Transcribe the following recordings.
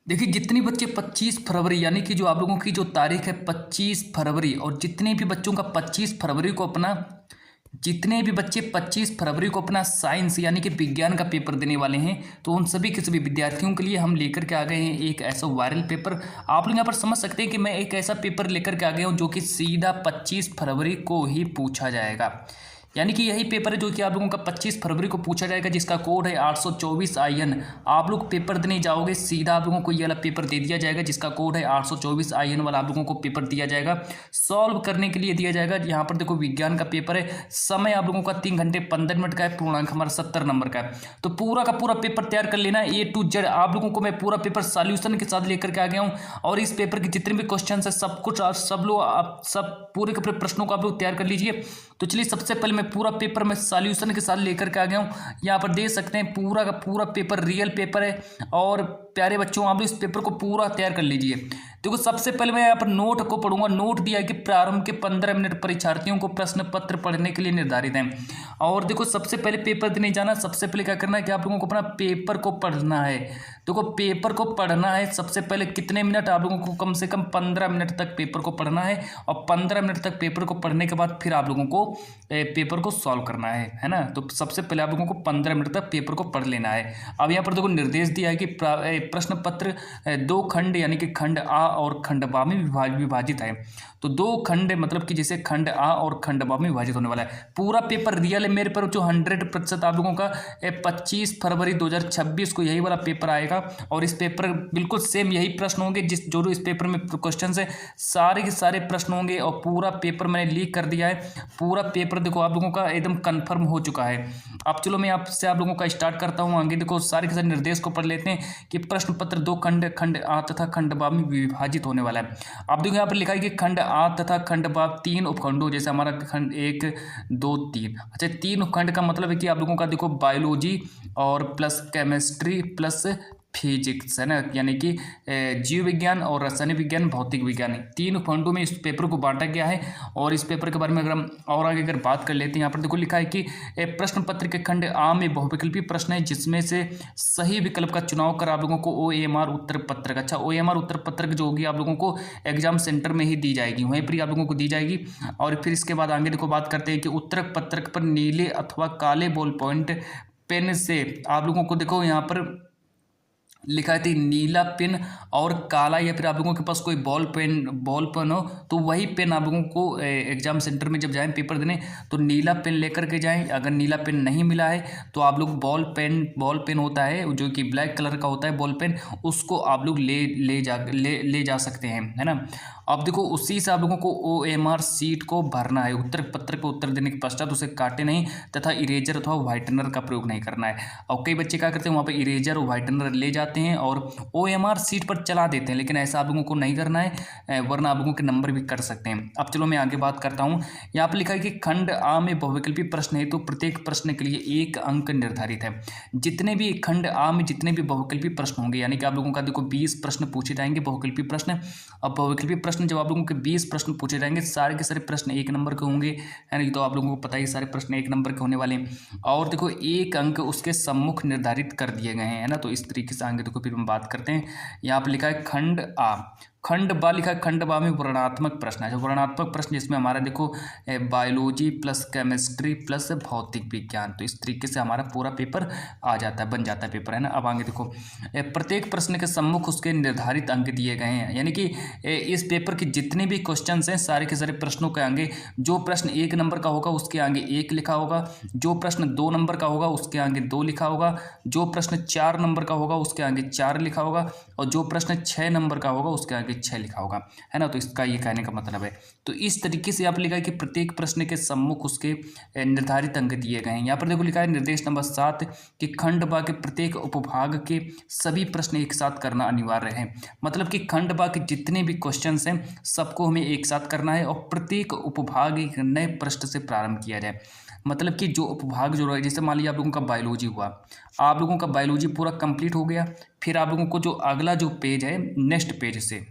देखिए जितने बच्चे 25 फरवरी यानी कि जो आप लोगों की जो तारीख है 25 फरवरी और जितने भी बच्चों का 25 फरवरी को अपना जितने भी बच्चे 25 फरवरी को अपना साइंस यानी कि विज्ञान का पेपर देने वाले हैं तो उन सभी के सभी विद्यार्थियों के लिए हम लेकर के आ गए हैं एक ऐसा वायरल पेपर। आप लोग यहाँ पर समझ सकते हैं कि मैं एक ऐसा पेपर लेकर के आ गया हूँ जो कि सीधा 25 फरवरी को ही पूछा जाएगा। यानी कि यही पेपर है जो कि आप लोगों का 25 फरवरी को पूछा जाएगा, जिसका कोड है 824 IN। आप लोग पेपर देने जाओगे सीधा आप लोगों को ये वाला पेपर दे दिया जाएगा जिसका कोड है 824 IN वाला आप लोगों को पेपर दिया जाएगा, सॉल्व करने के लिए दिया जाएगा। यहाँ पर देखो विज्ञान का पेपर है, समय आप लोगों का 3 घंटे 15 मिनट का है, पूर्णांक हमारा 70 नंबर का है। तो पूरा का पूरा पेपर तैयार कर लेना है A to Z। आप लोगों को मैं पूरा पेपर सॉल्यूशन के साथ लेकर के आ गया हूँ और इस पेपर के जितने भी क्वेश्चन है सब कुछ सब लोग आप सब पूरे के पूरे प्रश्नों को आप लोग तैयार कर लीजिए। तो चलिए सबसे पहले मैं पूरा पेपर में सॉल्यूशन के साथ लेकर के आ गया हूँ। यहाँ पर देख सकते हैं पूरा का पूरा पेपर रियल पेपर है और प्यारे बच्चों आप लोग इस पेपर को पूरा तैयार कर लीजिए। देखो सबसे पहले मैं यहाँ पर नोट को पढ़ूंगा। नोट दिया है कि प्रारंभ के 15 मिनट परीक्षार्थियों को प्रश्न पत्र पढ़ने के लिए निर्धारित हैं। और देखो सबसे पहले पेपर देने जाना, सबसे पहले क्या करना है कि आप लोगों को अपना पेपर को पढ़ना है। देखो पेपर को पढ़ना है सबसे पहले कितने मिनट, आप लोगों को कम से कम 15 मिनट तक पेपर को पढ़ना है और 15 मिनट तक पेपर को पढ़ने के बाद फिर आप लोगों को पेपर को सॉल्व करना है ना। तो सबसे पहले आप लोगों को 15 मिनट तक पेपर को पढ़ लेना है। अब यहाँ पर देखो निर्देश दिया है कि प्रश्न पत्र 2 खंड यानी कि खंड आ और खंड बा में विभाजित है। तो 2 खंड मतलब कि जैसे खंड आ और खंड बा में विभाजित होने वाला है। पूरा पेपर रियल है मेरे पर जो 100% आप लोगों का 25 फरवरी 2026 को यही वाला पेपर आएगा और इस पेपर बिल्कुल सेम यही प्रश्न होंगे जो इस पेपर में क्वेश्चन है, सारे के सारे प्रश्न होंगे और पूरा पेपर मैंने लीक कर दिया है। पूरा पेपर देखो आप लोगों का एकदम कंफर्म हो चुका है। अब चलो मैं आपसे आप लोगों का स्टार्ट करता हूँ आगे। देखो सारे के सारे निर्देश को पढ़ लेते हैं कि प्रश्न पत्र 2 खंड खंड आ तथा खंड बा में विभाजित होने वाला है। अब देखो यहाँ पर लिखा है कि खंड आ तथा खंड बा 3 उपखंडों, जैसे हमारा खंड 1 2 3। अच्छा 3 उपखंड का मतलब है कि आप लोगों का देखो बायोलॉजी और प्लस केमिस्ट्री प्लस फिजिक्स है ना, यानी कि जीव विज्ञान और रसायन विज्ञान भौतिक विज्ञान, 3 खंडों में इस पेपर को बांटा गया है। और इस पेपर के बारे में अगर हम और आगे अगर बात कर लेते हैं, यहाँ पर देखो लिखा है कि प्रश्न पत्र के खंड आ में बहुविकल्पी प्रश्न है जिसमें से सही विकल्प का चुनाव कर आप लोगों को OMR उत्तर पत्रक, अच्छा OMR उत्तर पत्रक जो होगी आप लोगों को एग्जाम सेंटर में ही दी जाएगी, वहीं पर ही आप लोगों को दी जाएगी। और फिर इसके बाद आगे देखो बात करते हैं कि उत्तर पत्रक पर नीले अथवा काले बॉल पॉइंट पेन से आप लोगों को देखो यहाँ पर लिखा है नीला पेन और काला, या फिर आप लोगों के पास कोई बॉल पेन हो तो वही पेन आप लोगों को एग्जाम सेंटर में जब जाएं पेपर देने तो नीला पेन लेकर के जाएं। अगर नीला पेन नहीं मिला है तो आप लोग बॉल पेन होता है जो कि ब्लैक कलर का होता है बॉल पेन, उसको आप लोग ले जा सकते हैं, है ना। अब देखो उसी से आप लोगों को OMR सीट को भरना है। उत्तर पत्र को उत्तर देने के पश्चात उसे काटे नहीं तथा इरेजर अथवा व्हाइटनर का प्रयोग नहीं करना है। और कई बच्चे क्या करते हैं वहाँ पर इरेजर और व्हाइटनर ले जाते हैं और OMR सीट पर चला देते हैं, लेकिन ऐसा आप लोगों को नहीं करना है वरना आप लोगों के नंबर भी कट सकते हैं। अब चलो मैं आगे बात करता हूँ। यहाँ पर लिखा है कि खंड आ में बहुविकल्पी प्रश्न है तो प्रत्येक प्रश्न के लिए 1 अंक निर्धारित है। जितने भी खंड आ में जितने भी बहुविकल्पी प्रश्न होंगे, यानी कि आप लोगों का देखो 20 प्रश्न पूछे जाएंगे बहुविकल्पी प्रश्न। अब बहुविकल्पी प्रश्न जब आप लोगों के 20 प्रश्न पूछे जाएंगे, सारे के सारे प्रश्न 1 नंबर के होंगे, है ना। तो आप लोगों को पता ही सारे प्रश्न 1 नंबर के होने वाले हैं और देखो 1 अंक उसके सम्मुख निर्धारित कर दिए गए हैं, है ना। तो इस तरीके से आगे देखो फिर हम बात करते हैं। यहाँ पर लिखा है खंड आ, खंड बा लिखा है खंड बा में वर्णनात्मक प्रश्न है। जो वर्णनात्मक प्रश्न जिसमें हमारा देखो बायोलॉजी प्लस केमिस्ट्री प्लस भौतिक विज्ञान, तो इस तरीके से हमारा पूरा पेपर आ जाता है, बन जाता है पेपर, है ना। अब आगे देखो प्रत्येक प्रश्न के सम्मुख उसके निर्धारित अंक दिए गए हैं, यानी कि इस पेपर के जितने भी क्वेश्चन हैं सारे के सारे प्रश्नों के आगे जो प्रश्न 1 नंबर का होगा उसके आगे 1 लिखा होगा, जो प्रश्न 2 नंबर का होगा उसके आगे 2 लिखा होगा, जो प्रश्न 4 नंबर का होगा उसके आगे 4 लिखा होगा और जो प्रश्न 6 नंबर का होगा उसके आगे 6 लिखा होगा, है ना। तो इसका ये कहने का मतलब है। तो इस तरीके से आप लिखा है कि प्रत्येक प्रश्न के सम्मुख उसके निर्धारित अंक दिए गए हैं। यहाँ पर देखो लिखा है निर्देश नंबर 7 कि खंड बा के प्रत्येक उपभाग के सभी प्रश्न एक साथ करना अनिवार्य है। मतलब कि खंड बा के जितने भी क्वेश्चन हैं सबको हमें एक साथ करना है और प्रत्येक उपभाग एक नए प्रश्न से प्रारंभ किया जाए। मतलब कि जो उपभाग जो है, जैसे मान लीजिए आप लोगों का बायोलॉजी हुआ, आप लोगों का बायोलॉजी पूरा कंप्लीट हो गया, फिर आप लोगों को जो अगला जो पेज है नेक्स्ट पेज से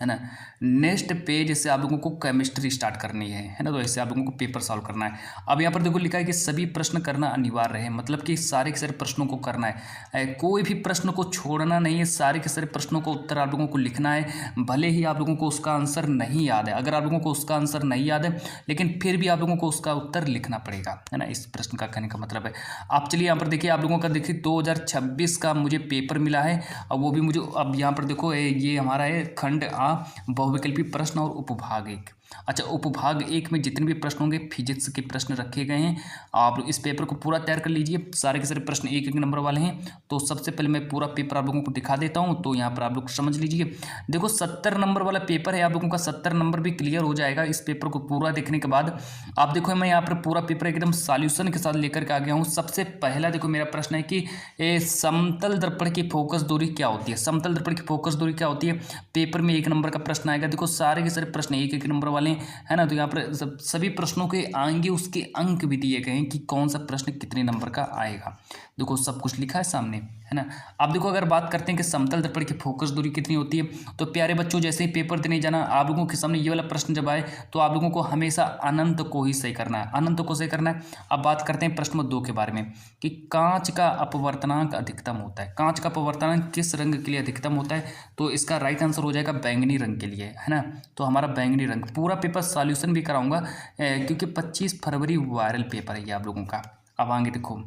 है ना। नेक्स्ट पेज से आप लोगों को केमिस्ट्री स्टार्ट करनी है ना। तो ऐसे आप लोगों को पेपर सॉल्व करना है। अब यहाँ पर देखो लिखा है कि सभी प्रश्न करना अनिवार्य है, मतलब कि सारे के सारे प्रश्नों को करना है, कोई भी प्रश्न को छोड़ना नहीं है, सारे के सारे प्रश्नों को उत्तर आप लोगों को लिखना है। भले ही आप लोगों को उसका आंसर नहीं याद है, अगर आप लोगों को उसका आंसर नहीं याद है लेकिन फिर भी आप लोगों को उसका उत्तर लिखना पड़ेगा, है ना। इस प्रश्न का कहने का मतलब है। आप चलिए यहाँ पर देखिए, आप लोगों का देखिए 2026 का मुझे पेपर मिला है और वो भी मुझे, अब यहाँ पर देखो ये हमारा है खंड आ बहुविकल्पी प्रश्न और उपभाग 1। अच्छा, उपभाग 1 में जितने भी प्रश्न होंगे फिजिक्स के प्रश्न रखे गए हैं। आप लोग इस पेपर को पूरा तैयार कर लीजिए, सारे के सारे प्रश्न एक एक नंबर वाले हैं। तो सबसे पहले मैं पूरा पेपर आप लोगों को दिखा देता हूं, तो यहाँ पर आप लोग समझ लीजिए। देखो 70 नंबर वाला पेपर है, आप लोगों का 70 नंबर भी क्लियर हो जाएगा इस पेपर को पूरा देखने के बाद। आप देखो मैं यहाँ पर पूरा पेपर एकदम सॉल्यूशन के साथ लेकर के आ गया हूँ। सबसे पहला देखो मेरा प्रश्न है कि समतल दर्पण की फोकस दूरी क्या होती है। समतल दर्पण की फोकस दूरी क्या होती है, पेपर में 1 नंबर का प्रश्न आएगा। देखो सारे के सारे प्रश्न एक एक नंबर वाले, है ना। तो यहाँ पर सभी प्रश्नों के आएंगे उसके अंक भी दिए गए हैं कि कौन सा प्रश्न कितने नंबर का आएगा। देखो सब कुछ लिखा है सामने, है ना। अब देखो अगर बात करते हैं कि समतल दर्पण की फोकस दूरी कितनी होती है, तो प्यारे बच्चों जैसे ही पेपर देने जाना, आप लोगों के सामने ये वाला प्रश्न जब आए तो आप लोगों को हमेशा अनंत को ही सही करना है, अनंत को सही करना है। अब बात करते हैं प्रश्न 2 के बारे में कि कांच का अपवर्तनांक अधिकतम होता है। कांच का अपवर्तनांक किस रंग के लिए अधिकतम होता है, तो इसका राइट आंसर हो जाएगा बैंगनी रंग के लिए, है ना। तो हमारा बैंगनी रंग। पूरा पेपर सॉल्यूशन भी कराऊंगा क्योंकि 25 फरवरी वायरल पेपर है ये आप लोगों का। अब आगे देखो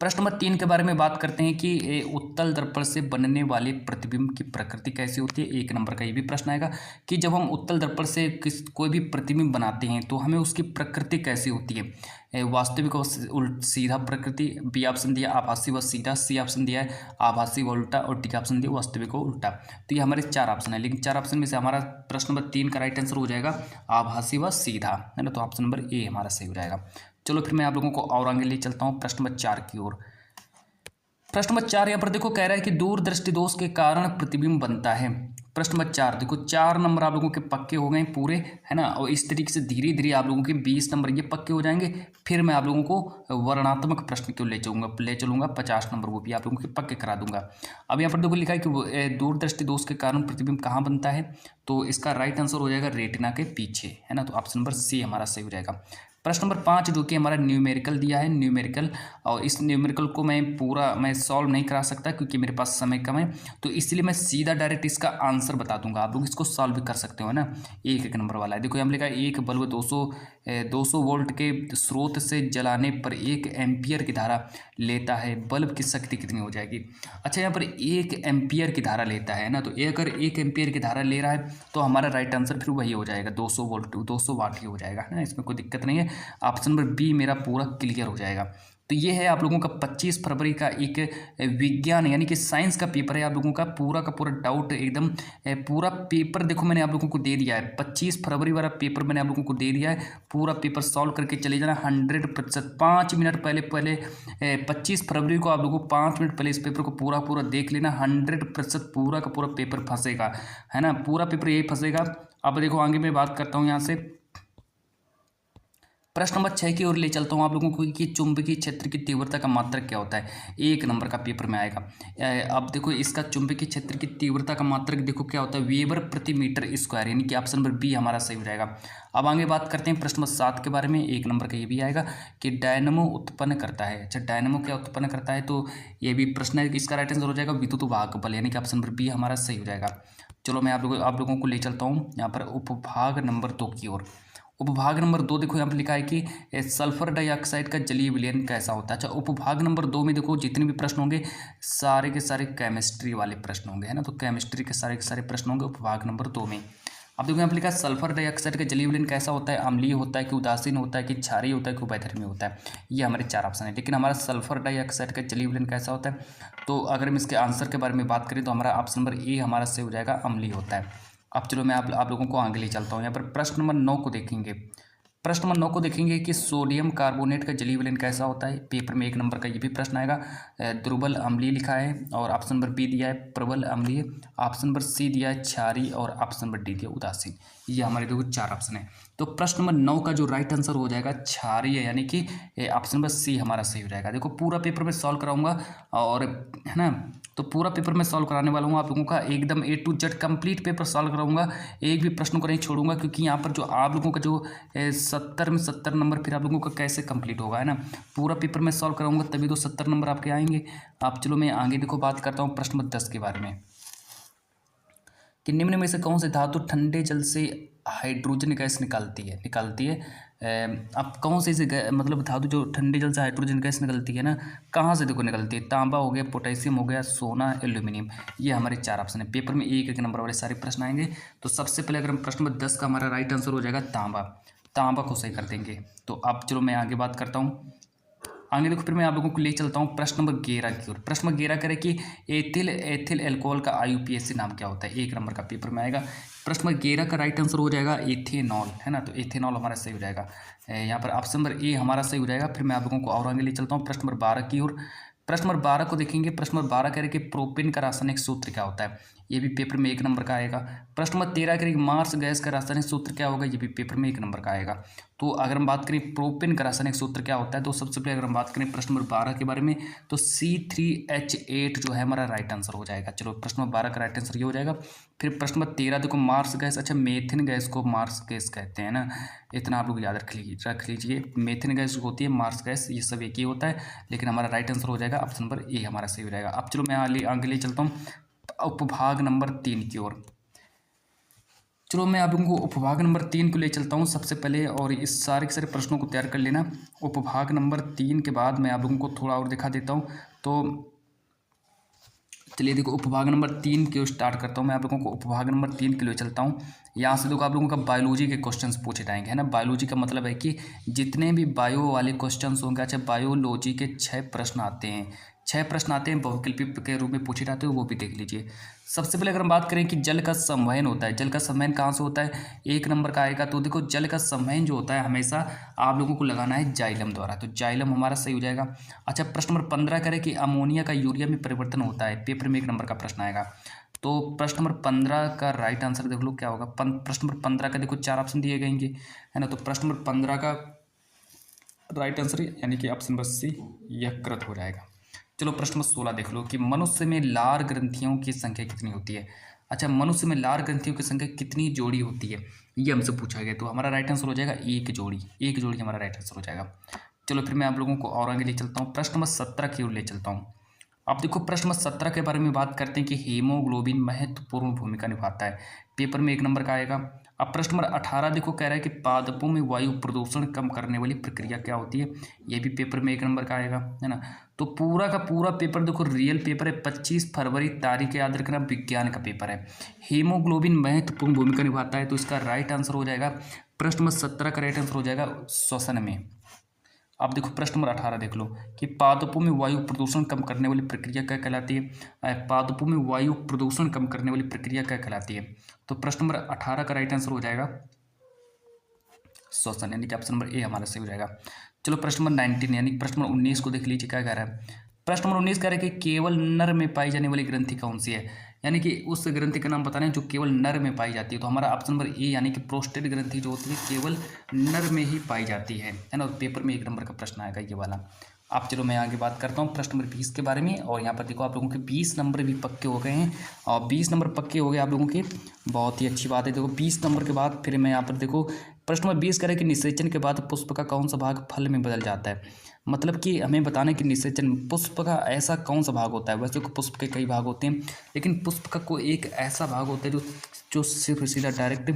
प्रश्न नंबर 3 के बारे में बात करते हैं कि उत्तल दर्पण से बनने वाले प्रतिबिंब की प्रकृति कैसी होती है। 1 नंबर का ये भी प्रश्न आएगा कि जब हम उत्तल दर्पण से कोई भी प्रतिबिंब बनाते हैं तो हमें उसकी प्रकृति कैसी होती है। वास्तविक व सीधा प्रकृति, बी ऑप्शन दिया आभासी व सीधा, सी ऑप्शन दिया है आभासी व उल्टा और डी ऑप्शन दिया वास्तविक व उल्टा। तो ये हमारे 4 ऑप्शन है, लेकिन 4 ऑप्शन में से हमारा प्रश्न नंबर 3 का राइट आंसर हो जाएगा आभासी व सीधा, है ना। तो ऑप्शन नंबर ए हमारा सही हो जाएगा। चलो फिर मैं आप लोगों को और आगे ले चलता हूँ प्रश्न नंबर 4 की ओर। प्रश्न नंबर 4 यहाँ पर देखो कह रहा है कि दूरदृष्टि दोष के कारण प्रतिबिंब बनता है। प्रश्न नंबर 4 देखो 4 नंबर आप लोगों के पक्के हो गए पूरे, है ना। और इस तरीके से धीरे धीरे आप लोगों के 20 नंबर ये पक्के हो जाएंगे। फिर मैं आप लोगों को वर्णात्मक प्रश्न क्यों ले चलूंगा 50 नंबर, वो भी आप लोगों के पक्के करा दूंगा। अब यहाँ पर देखो लिखा है कि दूरदृष्टि दोष के कारण प्रतिबिंब कहाँ बनता है, तो इसका राइट आंसर हो जाएगा रेटिना के पीछे, है ना। तो ऑप्शन नंबर सी हमारा सही हो जाएगा। प्रश्न नंबर 5 जो कि हमारा न्यूमेरिकल दिया है, न्यूमेरिकल, और इस न्यूमेरिकल को मैं सॉल्व नहीं करा सकता क्योंकि मेरे पास समय कम है, तो इसलिए मैं सीधा डायरेक्ट इसका आंसर बता दूंगा। आप लोग इसको सॉल्व भी कर सकते हो ना। 1 नंबर वाला है। देखो हम लिखा है एक बल्ब 200 वोल्ट के स्रोत से जलाने पर 1 एम्पियर की धारा लेता है, बल्ब की शक्ति कितनी हो जाएगी। अच्छा यहाँ पर 1 एम्पियर की धारा लेता है ना, तो अगर 1 एम्पियर की धारा ले रहा है तो हमारा राइट आंसर फिर वही हो जाएगा 200 वोल्ट 200 वाट ही हो जाएगा, है ना। इसमें कोई दिक्कत नहीं है। ऑप्शन नंबर बी मेरा पूरा क्लियर हो जाएगा। तो ये है आप लोगों का 25 फरवरी का एक विज्ञान यानी कि साइंस का पेपर है। आप लोगों का पूरा डाउट एकदम पूरा पेपर देखो मैंने आप लोगों को दे दिया है। 25 फरवरी वाला पेपर मैंने आप लोगों को दे दिया है। पूरा पेपर सॉल्व करके चले जाना 100%। 5 मिनट पहले 25 फरवरी को आप लोगों को 5 मिनट पहले इस पेपर को पूरा देख लेना। 100% पूरा का पूरा पेपर फंसेगा, है ना। पूरा पेपर यही फंसेगा। अब देखो आगे मैं बात करता हूँ यहाँ से प्रश्न नंबर 6 की ओर ले चलता हूँ आप लोगों को कि चुंबकीय क्षेत्र की तीव्रता का मात्रक क्या होता है। 1 नंबर का पेपर में आएगा। अब देखो इसका चुंबकीय क्षेत्र की तीव्रता का मात्रक देखो क्या होता है, वेबर प्रति मीटर स्क्वायर, यानी कि ऑप्शन नंबर बी हमारा सही हो जाएगा। अब आगे बात करते हैं प्रश्न नंबर 7 के बारे में। 1 नंबर का ये भी आएगा कि डायनमो उत्पन्न करता है। अच्छा डायनमो क्या उत्पन्न करता है, तो ये भी प्रश्न है कि इसका राइट आंसर हो जाएगा विद्युत वाहक बल, यानी कि ऑप्शन नंबर बी हमारा सही हो जाएगा। चलो मैं आप लोगों को ले चलता हूँ यहाँ पर उपभाग नंबर 2 की ओर। उपभाग नंबर 2 देखो यहाँ पर लिखा है कि सल्फर डाइऑक्साइड का जलीय विलयन कैसा होता है। अच्छा उपभाग नंबर 2 में देखो जितने भी प्रश्न होंगे सारे के सारे केमिस्ट्री वाले प्रश्न होंगे, है ना। तो केमिस्ट्री के सारे प्रश्न होंगे उपभाग नंबर 2 में। अब देखो यहाँ पर लिखा है सल्फर डाइऑक्साइड का जलीय विलयन कैसा होता है, अम्लीय होता है कि उदासीन होता है कि क्षारीय होता है कि उभयधर्मी होता है। ये हमारे 4 ऑप्शन है। लेकिन हमारा सल्फर डाइऑक्साइड का जलीय विलयन कैसा होता है, तो अगर हम इसके आंसर के बारे में बात करें तो हमारा ऑप्शन नंबर ए हमारा सही हो जाएगा, अम्लीय होता है। अब चलो मैं आप लोगों को आगे ले चलता हूँ। यहाँ पर प्रश्न नंबर 9 को देखेंगे। प्रश्न नंबर 9 को देखेंगे कि सोडियम कार्बोनेट का जलीय विलयन कैसा होता है। पेपर में 1 नंबर का ये भी प्रश्न आएगा। दुर्बल अम्लीय लिखा है और ऑप्शन नंबर बी दिया है प्रबल अम्लीय, ऑप्शन नंबर सी दिया है क्षारीय और ऑप्शन नंबर डी दिया उदासीन। ये हमारे देखो 4 ऑप्शन है। तो प्रश्न नंबर 9 का जो राइट आंसर हो जाएगा क्षारीय, यानी कि ऑप्शन नंबर सी हमारा सही हो जाएगा। देखो पूरा पेपर में सॉल्व कराऊंगा और, है ना। तो पूरा पेपर मैं सॉल्व कराने वाला हूँ आप लोगों का, एकदम A to Z complete paper solve कराऊंगा, एक भी प्रश्न को नहीं छोड़ूंगा, क्योंकि यहाँ पर जो आप लोगों का जो 70 में 70 नंबर फिर आप लोगों का कैसे कंप्लीट होगा, है ना। पूरा पेपर मैं सॉल्व कराऊंगा तभी तो 70 नंबर आपके आएंगे। आप चलो मैं आगे देखो बात करता हूँ प्रश्न नंबर 10 के बारे में, कि निम्न में से कौन से धातु ठंडे जल से हाइड्रोजन गैस निकालती है। अब कौन से मतलब धातु जो ठंडे जल से हाइड्रोजन गैस निकलती है ना, कहाँ से देखो निकलती है, तांबा हो गया, पोटेशियम हो गया, सोना, एल्यूमिनियम, ये हमारे 4 ऑप्शन है। पेपर में एक एक नंबर वाले सारे प्रश्न आएंगे। तो सबसे पहले अगर हम प्रश्न नंबर 10 का हमारा राइट आंसर हो जाएगा तांबा को सही कर देंगे। तो अब चलो मैं आगे बात करता हूँ, आगे देखो फिर मैं आप लोगों को ले चलता हूँ प्रश्न नंबर 11 की ओर। प्रश्न नंबर 11 करे कि एथिल एल्कोहल का IUPAC नाम क्या होता है, 1 नंबर का पेपर में आएगा। प्रश्न नंबर 11 का राइट आंसर हो जाएगा एथेनॉल, है ना। तो एथेनॉल हमारा सही हो जाएगा, यहाँ पर ऑप्शन नंबर ए हमारा सही हो जाएगा। फिर मैं आप लोगों को और आगे ले चलता हूँ प्रश्न नंबर 12 की ओर। प्रश्न नंबर 12 को देखेंगे। प्रश्न नंबर 12 कह रहे कि प्रोपेन का रासायनिक सूत्र क्या होता है, ये भी पेपर में 1 नंबर का आएगा। प्रश्न नंबर 13 कह रहे कि मार्स गैस का रासायनिक सूत्र क्या होगा, ये भी पेपर में 1 नंबर का आएगा। तो अगर हम बात करें प्रोपेन का रासायनिक सूत्र क्या होता है, तो सबसे पहले अगर हम बात करें प्रश्न नंबर 12 के बारे में, तो C3H8 जो है हमारा राइट आंसर हो जाएगा। चलो प्रश्न नंबर 12 का राइट आंसर ये हो जाएगा। फिर प्रश्न नंबर 13 देखो मार्स गैस, अच्छा मेथिन गैस को मार्स गैस कहते हैं ना, इतना आप लोग याद रख लीजिए। मेथिन गैस जो होती है, मार्स गैस, ये सब एक ही होता है, लेकिन हमारा राइट आंसर हो जाएगा ऑप्शन नंबर ए हमारा सही हो जाएगा। अब चलो मैं आगे ले चलता हूँ उपभाग नंबर 3 की ओर। चलो मैं आप लोगों को उपभाग नंबर 3 को ले चलता हूँ सबसे पहले, और इस सारे के सारे प्रश्नों को तैयार कर लेना। उपभाग नंबर 3 के बाद मैं आप लोगों को थोड़ा और दिखा देता हूँ। तो चलिए देखो उपभाग नंबर 3 के स्टार्ट करता हूँ। मैं आप लोगों को उपभाग नंबर 3 के लिए चलता हूँ। यहाँ से देखो आप लोगों का बायोलॉजी के क्वेश्चंस पूछे जाएंगे, है ना। बायोलॉजी का मतलब है कि जितने भी बायो वाले क्वेश्चंस होंगे, अच्छा बायोलॉजी के 6 प्रश्न आते हैं, 6 प्रश्न आते हैं, बहुविकल्पी के रूप में पूछे जाते हैं, वो भी देख लीजिए। सबसे पहले अगर हम बात करें कि जल का संवहन होता है, जल का संवहन कहाँ से होता है, 1 नंबर का आएगा। तो देखो जल का संवहन जो होता है हमेशा आप लोगों को लगाना है जाइलम द्वारा, तो जाइलम हमारा सही हो जाएगा। अच्छा प्रश्न नंबर 15 करें कि अमोनिया का यूरिया में परिवर्तन होता है, पेपर में 1 नंबर का प्रश्न आएगा। तो प्रश्न नंबर 15 का राइट आंसर देख लो क्या होगा। प्रश्न नंबर 15 का देखो 4 ऑप्शन दिए गएंगे, है ना। तो प्रश्न नंबर 15 का राइट आंसर यानी कि ऑप्शन नंबर सी यकृत हो जाएगा। चलो प्रश्न नंबर 16 देख लो कि मनुष्य में लार ग्रंथियों की संख्या कितनी होती है। अच्छा मनुष्य में लार ग्रंथियों की संख्या कितनी जोड़ी होती है, ये हमसे पूछा गया। तो हमारा राइट आंसर हो जाएगा 1 जोड़ी हमारा राइट आंसर हो जाएगा। चलो फिर मैं आप लोगों को और आगे ले चलता हूँ, प्रश्न नंबर 17 की ओर ले चलता हूँ। अब देखो प्रश्न नंबर 17 के बारे में बात करते हैं कि हीमोग्लोबिन महत्वपूर्ण भूमिका निभाता है, पेपर में 1 नंबर का आएगा। अब प्रश्न नंबर 18 देखो कह रहा है कि पादपों में वायु प्रदूषण कम करने वाली प्रक्रिया क्या होती है, ये भी पेपर में 1 नंबर का आएगा, है ना। तो पूरा का पूरा पेपर देखो रियल पेपर है, 25 फरवरी तारीख याद रखना, विज्ञान का पेपर है। हीमोग्लोबिन महत्वपूर्ण भूमिका निभाता है, तो इसका राइट आंसर हो जाएगा प्रश्न नंबर 17 का राइट आंसर हो जाएगा श्वसन में। अब देखो प्रश्न नंबर 18 देख लो कि पादपों में वायु प्रदूषण कम करने वाली प्रक्रिया क्या कहलाती है, पादपों में वायु प्रदूषण कम करने वाली प्रक्रिया क्या कहलाती है। तो प्रश्न नंबर 18 का राइट आंसर हो जाएगा श्वसन, यानी कि ऑप्शन नंबर ए हमारा सही हो जाएगा। चलो प्रश्न नंबर 19 यानी प्रश्न नंबर 19 को देख लीजिए क्या कह रहा है। प्रश्न नंबर 19 कह रहा है कि केवल नर में पाई जाने वाली ग्रंथि कौन सी है, यानी कि उस ग्रंथि का नाम बताना है जो केवल नर में पाई जाती है। तो हमारा ऑप्शन नंबर ए यानी कि प्रोस्टेट ग्रंथि जो होती है केवल नर में ही पाई जाती है ना। पेपर में 1 नंबर का प्रश्न आएगा ये वाला। अब चलो मैं आगे बात करता हूँ प्रश्न नंबर 20 के बारे में, और यहाँ पर देखो आप लोगों के 20 नंबर भी पक्के हो गए हैं, और 20 नंबर पक्के हो गए आप लोगों के, बहुत ही अच्छी बात है। देखो 20 नंबर के बाद फिर मैं यहाँ पर देखो प्रश्न नंबर 20 करें कि निषेचन के बाद पुष्प का कौन सा भाग फल में बदल जाता है, मतलब कि हमें बताना है कि निषेचन पुष्प का ऐसा कौन सा भाग होता है। वैसे पुष्प के कई भाग होते हैं, लेकिन पुष्प का कोई एक ऐसा भाग होता है जो सिर्फ सीधा डायरेक्ट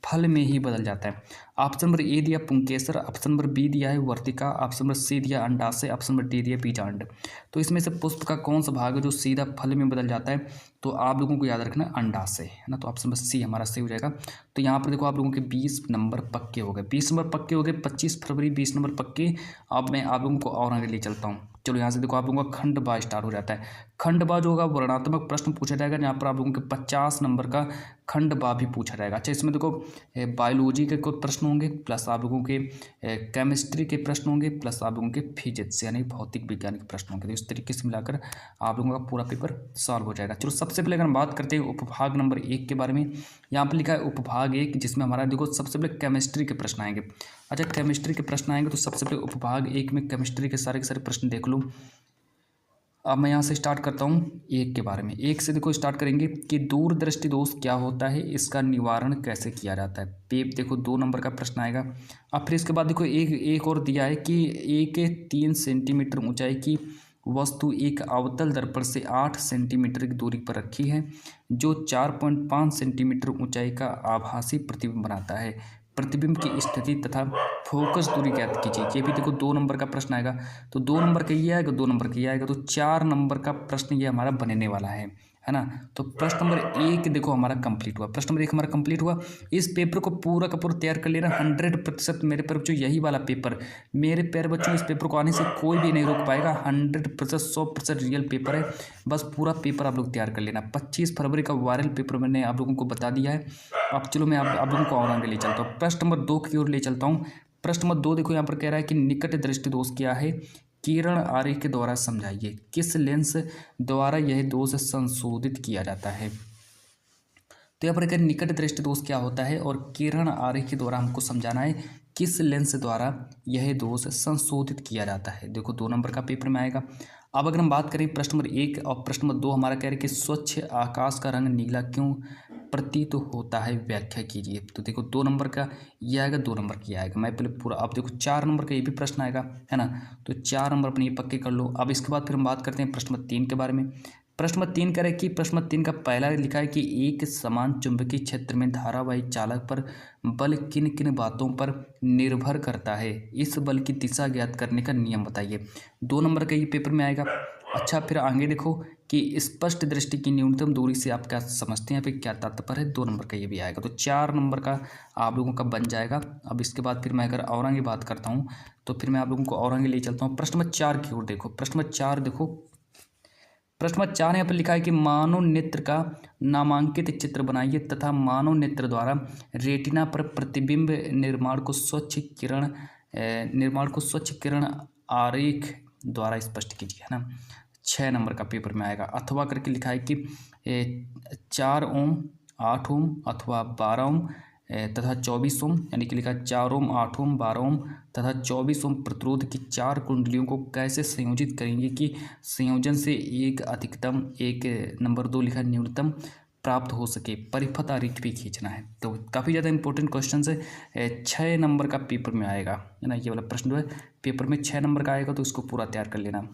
फल में ही बदल जाता है। ऑप्शन नंबर ए दिया पुंकेसर, ऑप्शन नंबर बी दिया है वर्तिका, ऑप्शन नंबर सी दिया अंडाशय, ऑप्शन नंबर डी दिया बीजांड। तो इसमें से पुष्प का कौन सा भाग है जो सीधा फल में बदल जाता है, तो आप लोगों को याद रखना अंडाशय, है ना। तो ऑप्शन नंबर सी हमारा सही हो जाएगा। तो यहाँ पर देखो आप लोगों के 20 नंबर पक्के हो गए, 20 नंबर पक्के हो गए, 25 फरवरी 20 नंबर पक्के। अब मैं आप लोगों को और आगे ले चलता हूँ। चलो यहाँ से देखो आप लोगों का खंड बा स्टार्ट हो जाता है। खंड बा जो होगा वर्णात्मक प्रश्न पूछा जाएगा, जहाँ पर आप लोगों के 50 नंबर का खंड बा भी पूछा जाएगा। अच्छा इसमें देखो बायोलॉजी के कुछ प्रश्न होंगे, प्लस आप लोगों के केमिस्ट्री के प्रश्न होंगे, प्लस आप लोगों के फिजिक्स यानी भौतिक विज्ञान के प्रश्न होंगे। तो इस तरीके से मिलाकर आप लोगों का पूरा पेपर सॉल्व हो जाएगा। चलो सबसे पहले अगर हम बात करते हैं उपभाग नंबर 1 के बारे में, यहाँ पर लिखा है उपभाग 1, जिसमें हमारा देखो सबसे पहले केमिस्ट्री के प्रश्न आएंगे। अच्छा केमिस्ट्री के प्रश्न आएंगे तो सबसे पहले उपभाग 1 में केमिस्ट्री के सारे प्रश्न देख लो। अब मैं यहाँ से स्टार्ट करता हूँ एक के बारे में। एक से देखो स्टार्ट करेंगे कि दूरदृष्टि दोष क्या होता है, इसका निवारण कैसे किया जाता है। पेप देखो 2 नंबर का प्रश्न आएगा। अब फिर इसके बाद देखो एक और दिया है कि 3 सेंटीमीटर ऊंचाई की वस्तु एक अवतल दर्पण से 8 सेंटीमीटर की दूरी पर रखी है, जो 4.5 सेंटीमीटर ऊंचाई का आभासी प्रतिबिंब बनाता है। प्रतिबिंब की स्थिति तथा फोकस दूरी ज्ञात कीजिए। ये भी देखो 2 नंबर का प्रश्न आएगा। तो 2 नंबर का ये आएगा, 2 नंबर का ये आएगा, तो 4 नंबर का प्रश्न ये हमारा बनने वाला है ना। तो प्रश्न नंबर 1 देखो हमारा कंप्लीट हुआ। प्रश्न नंबर 1 हमारा कंप्लीट हुआ। इस पेपर को पूरा का पूरा तैयार कर लेना 100%। मेरे प्यारे बच्चों यही वाला पेपर, मेरे प्यारे बच्चों इस पेपर को आने से कोई भी नहीं रोक पाएगा। 100% 100% रियल पेपर है। बस पूरा पेपर आप लोग तैयार कर लेना। 25 फरवरी का वायरल पेपर मैंने आप लोगों को बता दिया है। अब चलो मैं आप लोगों को और आगे ले चलता हूँ। प्रश्न नंबर 2 की ओर ले चलता हूँ। प्रश्न नंबर 2 देखो यहाँ पर कह रहा है कि निकट दृष्टि दोष क्या है, किरण आरेख के द्वारा समझाइए। किस लेंस द्वारा यह दोष संशोधित किया जाता है। तो यहाँ पर कहते हैं निकट दृष्टि दोष क्या होता है और किरण आरेख के द्वारा हमको समझाना है किस लेंस द्वारा यह दोष संशोधित किया जाता है। देखो 2 नंबर का पेपर में आएगा। अब अगर हम बात करें प्रश्न नंबर 1 और प्रश्न नंबर 2 हमारा कह रहे हैं कि स्वच्छ आकाश का रंग नीला क्यों प्रतीत होता है, व्याख्या कीजिए। तो देखो 2 नंबर का ये आएगा, 2 नंबर का ये आएगा। मैं पहले पूरा, अब देखो 4 नंबर का ये भी प्रश्न आएगा, है ना। तो 4 नंबर अपने ये पक्के कर लो। अब इसके बाद फिर हम बात करते हैं प्रश्न नंबर 3 के बारे में। प्रश्न नंबर 3 कह रहा है कि प्रश्न नंबर 3 का पहला लिखा है कि एक समान चुंबकीय क्षेत्र में धारावाही चालक पर बल किन किन बातों पर निर्भर करता है, इस बल की दिशा ज्ञात करने का नियम बताइए। 2 नंबर का ये पेपर में आएगा। अच्छा फिर आगे देखो कि स्पष्ट दृष्टि की न्यूनतम दूरी से आप क्या समझते हैं, फिर क्या तात्पर्य है। 2 नंबर का ये भी आएगा। तो 4 नंबर का आप लोगों का बन जाएगा। अब इसके बाद फिर मैं अगर और आगे बात करता हूँ तो फिर मैं आप लोगों को और आगे ले चलता हूँ। प्रश्न नंबर 4 की ओर देखो। प्रश्न नंबर 4 देखो, प्रश्न नंबर 4 यहाँ पर लिखा है कि मानव नेत्र का नामांकित चित्र बनाइए तथा मानव नेत्र द्वारा रेटिना पर प्रतिबिंब निर्माण को स्वच्छ किरण आरेख द्वारा स्पष्ट कीजिए, है ना। 6 नंबर का पेपर में आएगा। अथवा करके लिखा है कि 4 ओम 8 ओम अथवा 12 ओम तथा 24 ओम, यानी कि लिखा 4 ओम 8 ओम 12 ओम तथा 24 ओम प्रतिरोध की 4 कुंडलियों को कैसे संयोजित करेंगे कि संयोजन से एक अधिकतम, एक नंबर 2 लिखा न्यूनतम प्राप्त हो सके। परिपथ आरेख भी खींचना है। तो काफ़ी ज़्यादा इंपॉर्टेंट क्वेश्चन है। 6 नंबर का पेपर में आएगा, है ना। ये वाला प्रश्न जो है पेपर में 6 नंबर का आएगा, तो इसको पूरा तैयार कर लेना।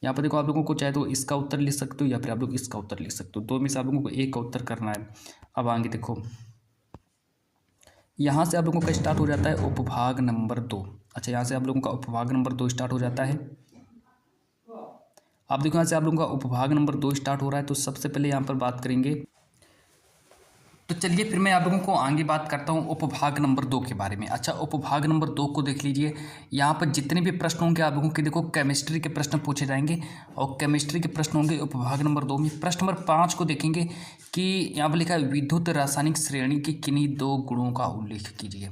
यहाँ पर देखो आप लोगों को चाहे तो इसका उत्तर लिख सकते हो या फिर आप लोग इसका उत्तर लिख सकते हो। 2 में से आप लोगों को एक का उत्तर करना है। अब आगे देखो, यहाँ से आप लोगों का स्टार्ट हो जाता है उपभाग नंबर 2। अच्छा, यहाँ से आप लोगों का उपभाग नंबर 2 स्टार्ट हो जाता है। आप देखो यहाँ से आप लोगों का उपभाग नंबर 2 स्टार्ट हो रहा है। तो सबसे पहले यहाँ पर बात करेंगे, तो चलिए फिर मैं आप लोगों को आगे बात करता हूँ उपभाग नंबर 2 के बारे में। अच्छा, उपभाग नंबर 2 को देख लीजिए। यहाँ पर जितने भी प्रश्न होंगे आप लोगों के देखो केमिस्ट्री के प्रश्न पूछे जाएंगे और केमिस्ट्री के प्रश्न होंगे उपभाग नंबर 2 में। प्रश्न नंबर 5 को देखेंगे कि यहाँ पर लिखा है विद्युत रासायनिक श्रेणी के किन्हीं 2 गुणों का उल्लेख कीजिए।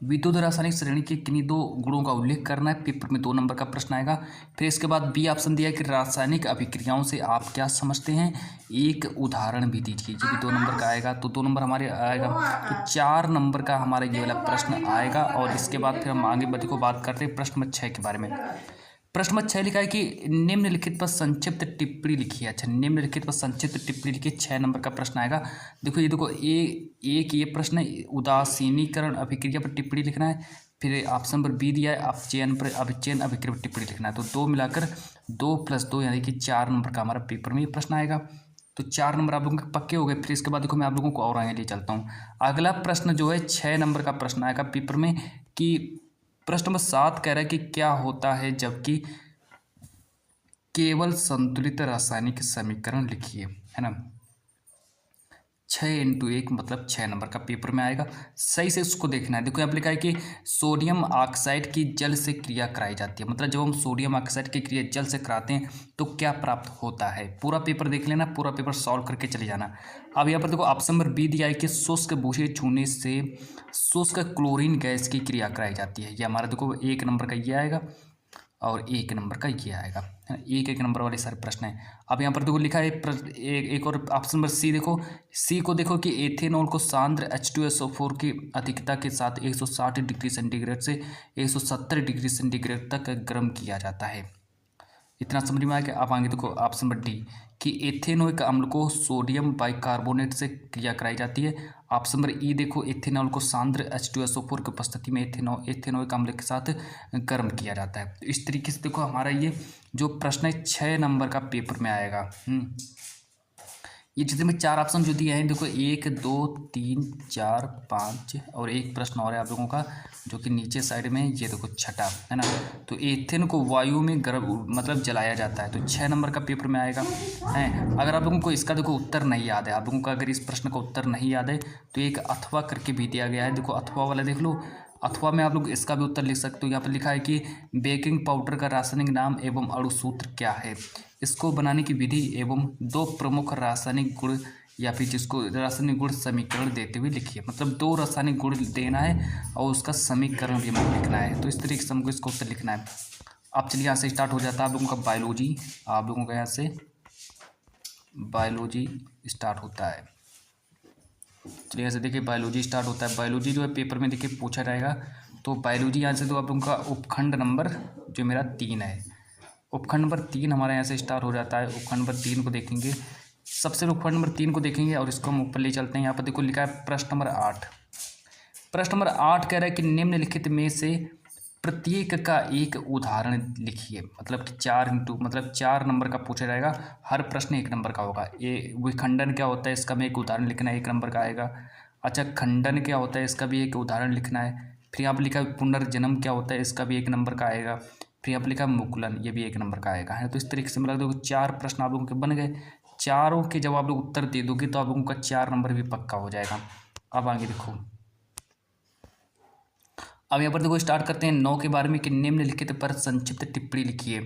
विद्युत रासायनिक श्रेणी के किन्हीं 2 गुणों का उल्लेख करना है। पेपर में 2 नंबर का प्रश्न आएगा। फिर इसके बाद बी ऑप्शन दिया है कि रासायनिक अभिक्रियाओं से आप क्या समझते हैं, एक उदाहरण भी दीजिए। ये भी 2 नंबर का आएगा। तो 2 नंबर हमारे आएगा। तो 4 नंबर का हमारा ये वाला प्रश्न आएगा। और इसके बाद फिर हम आगे देखो बात करते हैं प्रश्न नंबर 6 के बारे में। प्रश्न नंबर 6 लिखा है कि निम्नलिखित पर संक्षिप्त टिप्पणी लिखी है। अच्छा, निम्नलिखित पर संक्षिप्त टिप्पणी लिखी। 6 नंबर का प्रश्न आएगा। देखो ये देखो एक ये प्रश्न है, उदासीनीकरण अभिक्रिया पर टिप्पणी लिखना है। फिर ऑप्शन नंबर बी दिया है अपचयन अभिक्रिया पर टिप्पणी लिखना है। तो 2 मिलाकर 2 + 2 यानी कि 4 नंबर का हमारा पेपर में ये प्रश्न आएगा। तो 4 नंबर आप लोगों के पक्के हो गए। फिर इसके बाद देखो मैं आप लोगों को और आगे ले चलता हूँ। अगला प्रश्न जो है 6 नंबर का प्रश्न आएगा पेपर में कि प्रश्न नंबर 7 कह रहा है कि क्या होता है जबकि केवल संतुलित रासायनिक समीकरण लिखिए, है ना। 6 × 1 मतलब 6 नंबर का पेपर में आएगा। सही से उसको देखना है। देखो यहाँ पर लिखा है कि सोडियम ऑक्साइड की जल से क्रिया कराई जाती है। मतलब जब हम सोडियम ऑक्साइड की क्रिया जल से कराते हैं तो क्या प्राप्त होता है। पूरा पेपर देख लेना, पूरा पेपर सॉल्व करके चले जाना। अब यहाँ पर देखो ऑप्शन नंबर बी दिया है कि शुष्क बूझे छूने से शुष्क क्लोरीन गैस की क्रिया कराई जाती है। ये हमारा देखो 1 नंबर का ये आएगा और 1 नंबर का ये आएगा। एक नंबर वाले सारे प्रश्न हैं। अब यहाँ पर देखो लिखा है एक और ऑप्शन नंबर सी देखो। सी को देखो कि एथेनॉल को सांद्र H2SO4 की अधिकता के साथ 160 डिग्री सेंटीग्रेड से 170 डिग्री सेंटीग्रेड तक गर्म किया जाता है। इतना समझ में आ गया। अब आगे देखो ऑप्शन नंबर डी कि एथेनोइक अम्ल को सोडियम बाइकार्बोनेट से क्रिया कराई जाती है। ऑप्शन नंबर ई देखो एथेनॉल को सांद्र H2SO4 की उपस्थिति में एथेनोइक अम्ल के साथ गर्म किया जाता है। तो इस तरीके से देखो हमारा ये जो प्रश्न है 6 नंबर का पेपर में आएगा। ये जितने में 4 ऑप्शन जो दिए हैं देखो 1 2 3 4 5 और एक प्रश्न और है आप लोगों का जो कि नीचे साइड में ये देखो छठा है ना। तो एथेन को वायु में गर्म मतलब जलाया जाता है। तो 6 नंबर का पेपर में आएगा है। अगर आप लोगों को इसका देखो उत्तर नहीं याद है, आप लोगों का अगर इस प्रश्न का उत्तर नहीं याद है तो एक अथवा करके भी दिया गया है। देखो अथवा वाला देख लो, अथवा में आप लोग इसका भी उत्तर लिख सकते हो। यहाँ पर लिखा है कि बेकिंग पाउडर का रासायनिक नाम एवं अणुसूत्र क्या है, इसको बनाने की विधि एवं 2 प्रमुख रासायनिक गुण या फिर जिसको रासायनिक गुण समीकरण देते हुए लिखिए। मतलब 2 रासायनिक गुण देना है और उसका समीकरण भी हमको लिखना है। तो इस तरीके से हमको इसका उत्तर लिखना है। अब चलिए यहाँ से स्टार्ट हो जाता है आप लोगों का बायोलॉजी। आप लोगों का यहाँ से बायोलॉजी स्टार्ट होता है। चलिए यहाँ से देखिए बायोलॉजी स्टार्ट होता है। बायोलॉजी जो है पेपर में देखिए पूछा जाएगा। तो बायोलॉजी यहाँ से तो आप लोगों का उपखंड नंबर जो मेरा 3 है, उपखंड नंबर 3 हमारे यहाँ से स्टार्ट हो जाता है। उपखंड नंबर 3 को देखेंगे, सबसे उपखंड नंबर 3 को देखेंगे और इसको हम ऊपर ले चलते हैं। यहाँ पर देखो लिखा है प्रश्न नंबर 8। प्रश्न नंबर 8 कह रहा है कि निम्नलिखित में से प्रत्येक का एक उदाहरण लिखिए। मतलब कि 4 नंबर का पूछा जाएगा। हर प्रश्न 1 नंबर का होगा। ये विखंडन क्या होता है इसका में एक उदाहरण लिखना है, 1 नंबर का आएगा। अच्छा खंडन क्या होता है इसका भी एक उदाहरण लिखना है। फिर यहाँ पर लिखा है पुनर्जन्म क्या होता है इसका भी 1 नंबर का आएगा। फिर यहाँ पर लिखा मुकुलन, ये भी 1 नंबर का आएगा है। तो इस तरीके से मतलब देखो 4 प्रश्न आप लोगों के बन गए। चारों के जब आप लोग उत्तर दे दोगे तो आप लोगों का 4 नंबर भी पक्का हो जाएगा। अब आगे देखो, अब यहाँ पर देखो स्टार्ट करते हैं 9 के बारे में कि निम्नलिखित पर संक्षिप्त टिप्पणी लिखिए।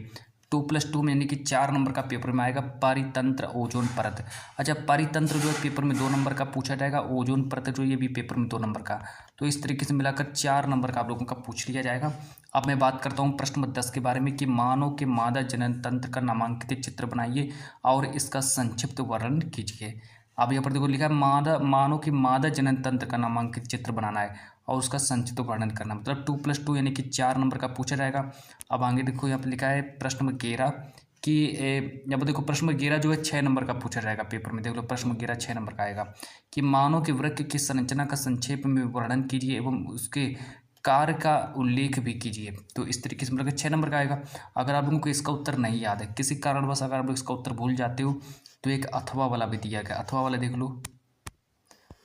2+2 में यानी कि 4 नंबर का पेपर में आएगा पारितंत्र ओजोन परत। अच्छा पारितंत्र जो है पेपर में 2 नंबर का पूछा जाएगा, ओजोन परत जो ये भी पेपर में 2 नंबर का। तो इस तरीके से मिलाकर 4 नंबर का आप लोगों का पूछ लिया जाएगा। अब मैं बात करता हूँ प्रश्न नंबर 10 के बारे में कि मानव के मादा जनन तंत्र का नामांकित चित्र बनाइए और इसका संक्षिप्त वर्णन कीजिए। अब यहाँ पर देखो लिखा है मानव की मादा जनन तंत्र का नामांकित चित्र बनाना है और उसका संक्षिप्त वर्णन करना। मतलब 2+2 यानी कि 4 नंबर का पूछा जाएगा। अब आगे देखो यहाँ पर लिखा है प्रश्न नंबर 11 कि यहाँ पर देखो प्रश्न नंबर 11 जो है 6 नंबर का पूछा जाएगा पेपर में। देख लो प्रश्न नंबर 11 6 नंबर का आएगा कि मानव के वृक्क की संरचना का संक्षेप में वर्णन कीजिए एवं उसके कार्य का उल्लेख भी कीजिए। तो इस तरीके से मतलब 6 नंबर का आएगा। अगर आप लोगों को इसका उत्तर नहीं याद है, किसी कारणवश अगर आप इसका उत्तर भूल जाते हो तो एक अथवा वाला भी दिया गया। अथवा वाला देख लो,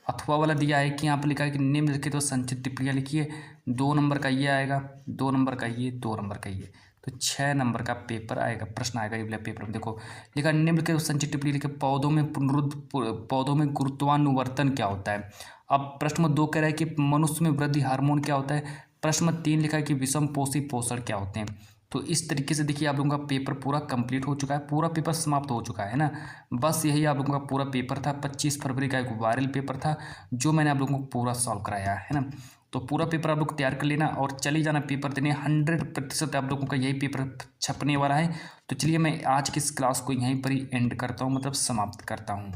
अथवा वाला दिया है कि यहाँ पर लिखा है कि निम्नलिखित तो संक्षिप्त टिप्पणियाँ लिखिए। 2 नंबर का ये आएगा, 2 नंबर का ये, 2 नंबर का ये। तो 6 नंबर का पेपर आएगा, प्रश्न आएगा ये पेपर में। देखो लिखा निम्नलिखित संक्षिप्त टिप्पणी लिखे पौधों में गुरुत्वानुवर्तन क्या होता है। अब प्रश्न नंबर 2 कह रहा है कि मनुष्य में वृद्धि हार्मोन क्या होता है। प्रश्न नंबर 3 लिखा है कि विषम पोषी पोषण क्या होते हैं। तो इस तरीके से देखिए आप लोगों का पेपर पूरा कंप्लीट हो चुका है, पूरा पेपर समाप्त हो चुका है ना। बस यही आप लोगों का पूरा पेपर था। 25 फरवरी का एक वायरल पेपर था जो मैंने आप लोगों को पूरा सॉल्व कराया है ना। तो पूरा पेपर आप लोग तैयार कर लेना और चले जाना पेपर देने। 100% आप लोगों का यही पेपर छपने वाला है। तो चलिए मैं आज की इस क्लास को यहीं पर ही एंड करता हूँ, मतलब समाप्त करता हूँ।